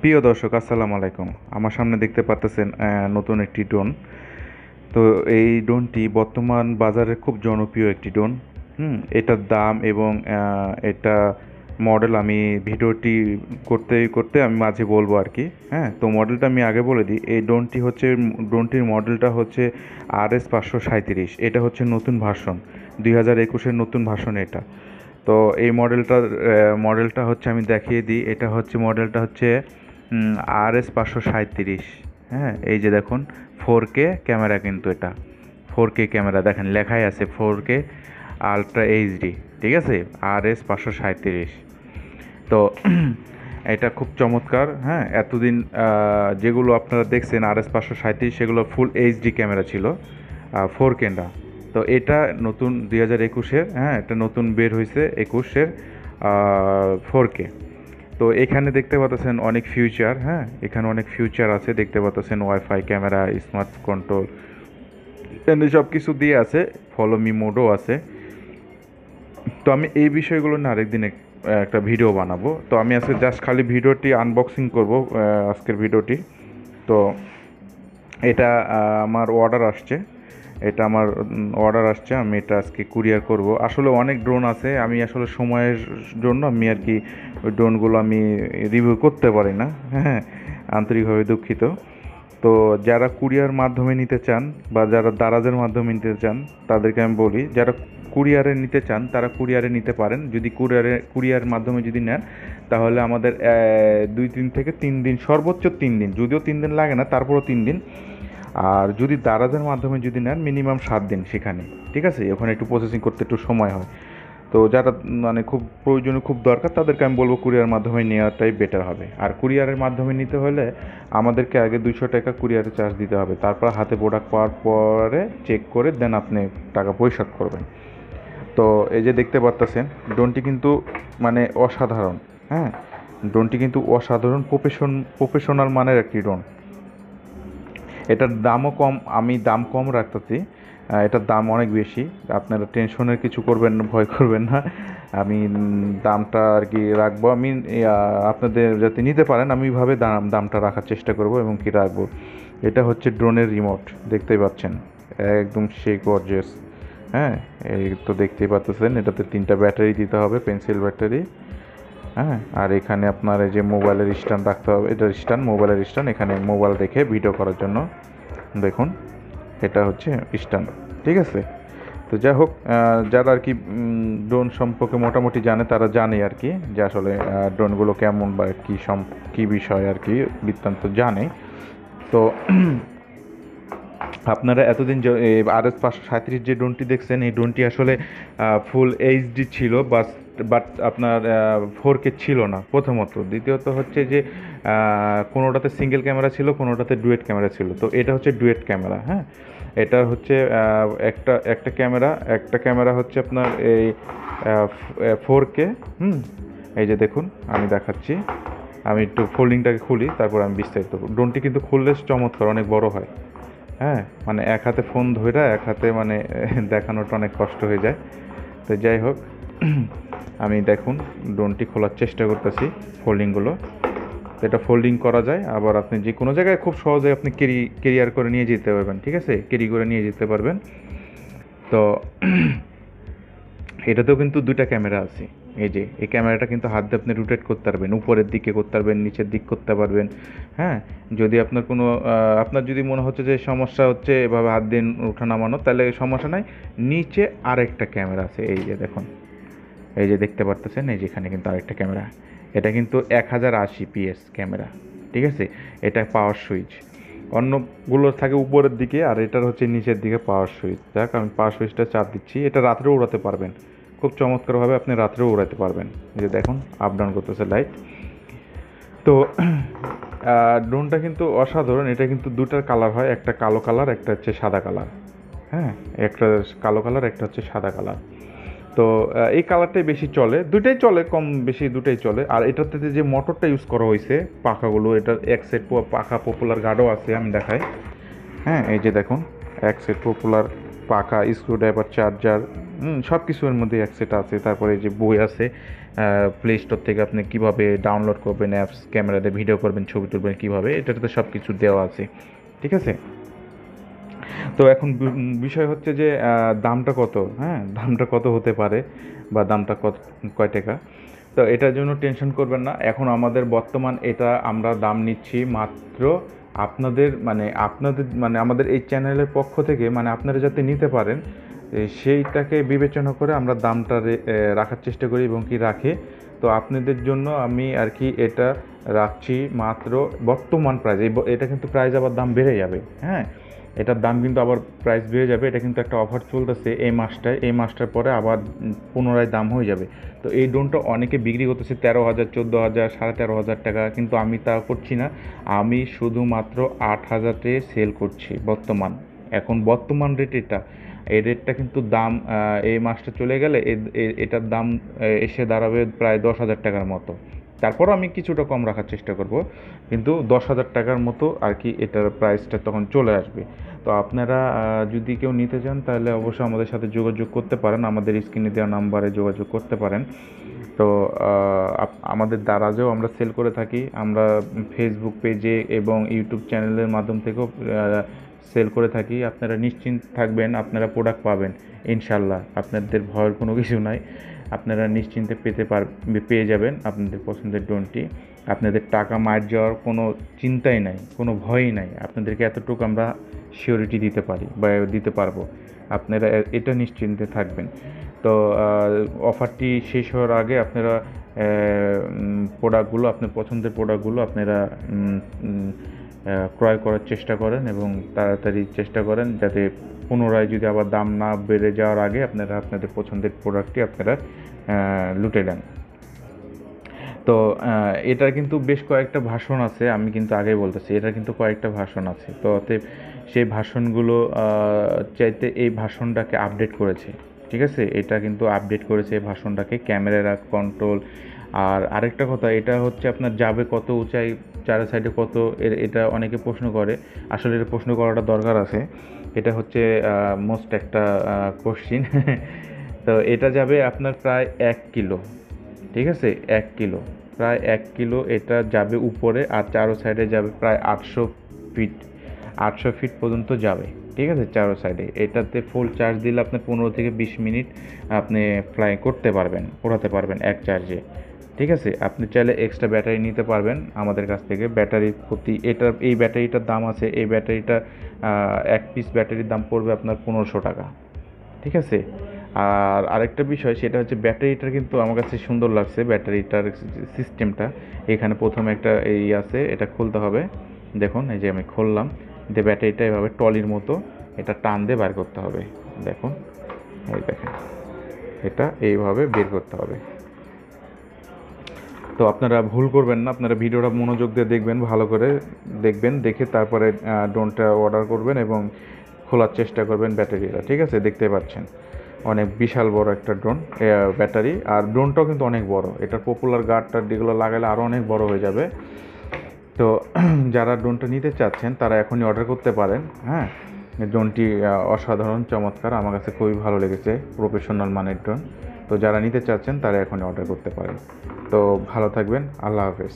প্রিয় দর্শক, আসসালামু আলাইকুম। আমার সামনে দেখতে পাচ্ছেন নতুন একটি ড্রোন। তো এই ড্রোনটি বর্তমান বাজারে খুব জনপ্রিয় একটি ড্রোন। এটার দাম এবং এটা মডেল আমি ভিডিওটি করতে করতে আমি মাঝে বলবো আর কি। হ্যাঁ, তো মডেলটা আমি আগে বলে দিই। এই ড্রোনটির মডেলটা হচ্ছে RS537। এটা হচ্ছে নতুন ভার্সন, 2021-এর নতুন ভার্সন এটা। তো এই মডেলটা হচ্ছে আমি দেখিয়ে দিই। এটা হচ্ছে মডেলটা হচ্ছে RS537। হ্যাঁ, এই যে দেখুন, 4K ক্যামেরা, কিন্তু এটা 4K ক্যামেরা। দেখেন লেখাই আছে 4K আলট্রা এইচডি। ঠিক আছে, RS537। তো এটা খুব চমৎকার। হ্যাঁ, এতদিন যেগুলো আপনারা দেখছেন RS537 সেগুলো ফুল এইচডি ক্যামেরা ছিল, 4K না। তো এটা নতুন 2021-এর, হ্যাঁ, এটা নতুন বের হয়েছে 21-এর 4K। তো এখানে দেখতে পাচ্ছেন অনেক ফিউচার। হ্যাঁ, এখানে অনেক ফিউচার আছে, দেখতে পাচ্ছেন ওয়াইফাই ক্যামেরা, স্মার্ট কন্ট্রোল, এখানে সব কিছু দিয়ে আছে। ফলো মি মোডও আছে। তো আমি এই বিষয়গুলো নিয়ে আরেকদিন একটা ভিডিও বানাবো। তো আমি আজকে জাস্ট খালি ভিডিওটি আনবক্সিং করব, আজকের ভিডিওটি। তো এটা আমার অর্ডার আসছে। আমি এটা আজকে কুরিয়ার করব। আসলে অনেক ড্রোন আছে, আমি আসলে সময়ের জন্য আমি আর কি ওই ড্রোনগুলো আমি রিভিউ করতে পারি না। হ্যাঁ, আন্তরিকভাবে দুঃখিত। তো যারা কুরিয়ার মাধ্যমে নিতে চান বা যারা দারাজের মাধ্যমে নিতে চান, তাদেরকে আমি বলি, যারা কুরিয়ারে নিতে চান তারা কুরিয়ারে নিতে পারেন। যদি কুরিয়ার মাধ্যমে যদি নেন, তাহলে আমাদের 2-3 থেকে 3 দিন, সর্বোচ্চ 3 দিন, যদিও 3 দিন লাগে না, তারপরও 3 দিন। আর যদি দারাজের মাধ্যমে যদি নেন, মিনিমাম 7 দিন সেখানে। ঠিক আছে, ওখানে একটু প্রসেসিং করতে একটু সময় হয়। তো যারা মানে খুব প্রয়োজনীয়, খুব দরকার, তাদেরকে আমি বলবো কুরিয়ার মাধ্যমে নেওয়াটাই বেটার হবে। আর কুরিয়ারের মাধ্যমে নিতে হলে আমাদেরকে আগে 200 টাকা কুরিয়ারে চার্জ দিতে হবে। তারপর হাতে প্রোডাক্ট পাওয়ার পরে চেক করে দেন আপনি টাকা পরিশোধ করবেন। তো এই যে দেখতে পাচ্ছেন, ড্রোনটি কিন্তু মানে অসাধারণ। হ্যাঁ, ড্রোনটি কিন্তু অসাধারণ প্রফেশনাল মানের একটি ড্রোন। এটার দামও কম, আমি দাম কম রাখতেছি। এটার দাম অনেক বেশি। আপনারা টেনশনের কিছু করবেন না, ভয় করবেন না। আমি দামটা আর কি রাখবো, আমি আপনাদের যাতে নিতে পারেন আমি ওইভাবে দামটা রাখার চেষ্টা করব এবং কি রাখবো। এটা হচ্ছে ড্রোনের রিমোট, দেখতেই পাচ্ছেন, একদম সেই গর্জিয়াস। হ্যাঁ, এই তো দেখতেই পাচ্ছেন, এটাতে 3টা ব্যাটারি দিতে হবে, পেন্সিল ব্যাটারি। হ্যাঁ, আর এখানে আপনার এই যে মোবাইলের স্ট্যান্ড রাখতে হবে, এটা মোবাইলের স্ট্যান্ড, এখানে মোবাইল রেখে ভিডিও করার জন্য। দেখুন, এটা হচ্ছে স্ট্যান্ড। ঠিক আছে। তো যাই হোক, যারা আর কি ড্রোন সম্পর্কে মোটামুটি জানে, তারা জানে আর কি যে আসলে ড্রোনগুলো কেমন বা কী বিষয় আর কি বৃত্তান্ত জানে। তো আপনারা এতদিন RS537 যে ড্রোনটি দেখছেন, এই ড্রোনটি আসলে ফুল এইচডি ছিল, বাট আপনার 4K ছিল না প্রথমত। দ্বিতীয়ত হচ্ছে যে কোনোটাতে সিঙ্গেল ক্যামেরা ছিল, কোনোটাতে ডুয়েট ক্যামেরা ছিল। তো এটা হচ্ছে ডুয়েট ক্যামেরা। হ্যাঁ, এটা হচ্ছে একটা ক্যামেরা হচ্ছে আপনার এই 4K। এই যে দেখুন, আমি দেখাচ্ছি। আমি একটু ফোল্ডিংটাকে খুলি, তারপর আমি বিস্তারিত। ড্রোনটি কিন্তু খুললে চমৎকার, অনেক বড় হয়। হ্যাঁ, মানে এক হাতে ফোন ধরে এক হাতে মানে দেখানোটা অনেক কষ্ট হয়ে যায়। তো যাই হোক, আমি দেখুন ড্রোনটি খোলার চেষ্টা করতেছি, ফোল্ডিংগুলো। এটা ফোল্ডিং করা যায়, আবার আপনি যে কোনো জায়গায় খুব সহজে আপনি ক্যারিয়ার করে নিয়ে যেতে পারবেন। ঠিক আছে, ক্যারি করে নিয়ে যেতে পারবেন। তো এটাতেও কিন্তু 2টা ক্যামেরা আছে। এই যে এই ক্যামেরাটা কিন্তু হাত দিয়ে আপনি রোটেট করতে পারবেন, উপরের দিকে করতে পারবেন, নিচের দিক করতে পারবেন। হ্যাঁ, যদি আপনার কোনো আপনার যদি মনে হচ্ছে যে সমস্যা হচ্ছে এভাবে হাত দিয়ে ওঠা নামানো, তাহলে সমস্যা নাই। নিচে আরেকটা ক্যামেরা আছে, এই যে দেখুন, এই যে দেখতে পারতেছেন, এই যে এখানে কিন্তু আরেকটা ক্যামেরা। এটা কিন্তু 1080 PS ক্যামেরা। ঠিক আছে, এটা পাওয়ার সুইচ। অন্যগুলোর থাকে উপরের দিকে, আর এটার হচ্ছে নিচের দিকে পাওয়ার সুইচ। দেখ, আমি পাওয়ার সুইচটা চাপ দিচ্ছি। এটা রাত্রেও উড়াতে পারবেন, খুব চমৎকারভাবে আপনি রাত্রেও উড়াতে পারবেন। এই যে দেখুন, আপ ডাউন করতেছে লাইট। তো ড্রোনটা কিন্তু অসাধারণ। এটা কিন্তু 2টার কালার হয়, একটা কালো কালার, একটা হচ্ছে সাদা কালার। হ্যাঁ, একটা কালো কালার, একটা হচ্ছে সাদা কালার। তো এই কালারটাই বেশি চলে, দুটাই চলে, কম বেশি দুটাই চলে। আর এটাতে যে মোটরটা ইউজ করা হয়েছে, পাখাগুলো, এটার এক সেট পাখা পপুলার গার্ডও আছে, আমি দেখাই। হ্যাঁ, এই যে দেখুন, এক সেট পপুলার পাখা, স্ক্রুড্রাইভার, চার্জার, সব কিছু এর মধ্যে এক সেট আছে। তারপরে এই যে বই আছে, প্লে স্টোর থেকে আপনি কীভাবে ডাউনলোড করবেন অ্যাপস, ক্যামেরাতে ভিডিও করবেন, ছবি তুলবেন কীভাবে, এটাতে তো সব কিছু দেওয়া আছে। ঠিক আছে, তো এখন বিষয় হচ্ছে যে দামটা কত, হ্যাঁ দামটা কত হতে পারে বা দামটা কত, কয় টাকা। তো এটার জন্য টেনশন করবেন না। এখন আমাদের বর্তমান এটা আমরা দাম নিচ্ছি মাত্র আপনাদের আমাদের এই চ্যানেলের পক্ষ থেকে, মানে আপনারা যাতে নিতে পারেন সেইটাকে বিবেচনা করে আমরা দামটা রাখার চেষ্টা করি এবং কি রাখি। তো আপনাদের জন্য আমি আর কি এটা রাখছি মাত্র বর্তমান প্রাইস। এটা কিন্তু প্রাইস আবার দাম বেড়ে যাবে, হ্যাঁ এটার দাম কিন্তু আবার প্রাইস বেড়ে যাবে। এটা কিন্তু একটা অফার চলতেছে এই মাসটার পরে আবার পুনরায় দাম হয়ে যাবে। তো এই ড্রোনটা অনেকে বিক্রি করতেছে 13,000, 14,000, 13,500 টাকা, কিন্তু আমি তা করছি না। আমি শুধুমাত্র 8,000-এ সেল করছি বর্তমান। এখন বর্তমান রেট এটা, এই রেটটা কিন্তু দাম এই মাসটা চলে গেলে এটার দাম এসে দাঁড়াবে প্রায় 10,000 টাকার মতো। তারপরও আমি কিছুটা কম রাখার চেষ্টা করব, কিন্তু 10,000 টাকার মতো আর কি এটার প্রাইসটা তখন চলে আসবে। তো আপনারা যদি কেউ নিতে চান তাহলে অবশ্যই আমাদের সাথে যোগাযোগ করতে পারেন, আমাদের স্ক্রিনে দেওয়া নাম্বারে যোগাযোগ করতে পারেন। তো আমাদের দারাজেও আমরা সেল করে থাকি, আমরা ফেসবুক পেজে এবং ইউটিউব চ্যানেলের মাধ্যম থেকেও সেল করে থাকি। আপনারা নিশ্চিন্ত থাকবেন, আপনারা প্রোডাক্ট পাবেন ইনশাল্লাহ, আপনাদের ভয়ের কোনো কিছু নাই। আপনারা নিশ্চিন্তে পেয়ে যাবেন আপনাদের পছন্দের ড্রোনটি। আপনাদের টাকা মার যাওয়ার কোনো চিন্তাই নাই, কোনো ভয়ই নাই। আপনাদেরকে এতটুকু আমরা সিওরিটি দিতে পারি বা দিতে পারবো, আপনারা এটা নিশ্চিন্তে থাকবেন। তো অফারটি শেষ হওয়ার আগে আপনারা প্রোডাক্টগুলো, আপনার পছন্দের প্রোডাক্টগুলো আপনারা ক্রয় করার চেষ্টা করেন এবং তাড়াতাড়ি চেষ্টা করেন যাতে পুনরায় যদি আবার দাম না বেড়ে যাওয়ার আগে আপনারা আপনাদের পছন্দের প্রোডাক্টটি আপনারা লুটে নেন। তো এটার কিন্তু বেশ কয়েকটা ভাষণ আছে, আমি কিন্তু আগেই বলতেছি এটার কিন্তু কয়েকটা ভাষণ আছে। তো অতএব সেই ভাষণগুলো চাইতে এই ভাষণটাকে আপডেট করেছে। ঠিক আছে, এটা কিন্তু আপডেট করেছে এই ভাষণটাকে, ক্যামেরা কন্ট্রোল। আর আরেকটা কথা, এটা হচ্ছে আপনার যাবে কত উঁচাই, চার সাইডে কত, এটা অনেকে প্রশ্ন করে। আসলে এটা প্রশ্ন করাটা দরকার আছে, এটা হচ্ছে মোস্ট একটা কোশ্চিন। তো এটা যাবে আপনার প্রায় 1 কিলো। ঠিক আছে, 1 কিলো, প্রায় 1 কিলো এটা যাবে উপরে, আর চারো সাইডে যাবে প্রায় 800 ফিট, 800 ফিট পর্যন্ত যাবে। ঠিক আছে, চারো সাইডে এটাতে ফুল চার্জ দিলে আপনি 15 থেকে 20 মিনিট আপনি ফ্লাই করতে পারবেন, ওড়াতে পারবেন এক চার্জে। ঠিক আছে, আপনি চাইলে এক্সট্রা ব্যাটারি নিতে পারবেন আমাদের কাছ থেকে। ব্যাটারির প্রতি এই ব্যাটারিটার দাম আছে, এই ব্যাটারিটা এক পিস ব্যাটারির দাম পড়বে আপনার 1500 টাকা। ঠিক আছে, আর আরেকটা বিষয় সেটা হচ্ছে ব্যাটারিটার কিন্তু আমার কাছে সুন্দর লাগছে ব্যাটারিটার সিস্টেমটা। এখানে প্রথমে একটা এই আছে, এটা খুলতে হবে। দেখুন এই যে আমি খুললাম, যে ব্যাটারিটা এভাবে টলির মতো এটা টান দিয়ে বার করতে হবে। দেখুন, এই দেখেন, এটা এইভাবে বের করতে হবে। তো আপনারা ভুল করবেন না, আপনারা ভিডিওটা মনোযোগ দিয়ে দেখবেন, ভালো করে দেখবেন, দেখে তারপরে ড্রোনটা অর্ডার করবেন এবং খোলার চেষ্টা করবেন ব্যাটারিটা। ঠিক আছে, দেখতে পাচ্ছেন অনেক বিশাল বড় একটা ড্রোন ব্যাটারি, আর ড্রোনটাও কিন্তু অনেক বড়। এটা পপুলার গার্ডটার যেগুলো লাগালে আরও অনেক বড় হয়ে যাবে। তো যারা ড্রোনটা নিতে চাচ্ছেন তারা এখনই অর্ডার করতে পারেন। হ্যাঁ, ড্রোনটি অসাধারণ চমৎকার, আমার কাছে খুবই ভালো লেগেছে, প্রফেশনাল মানের ড্রোন। তো যারা নিতে চাচ্ছেন তারা এখনই অর্ডার করতে পারেন। তো ভালো থাকবেন, আল্লাহ হাফেজ।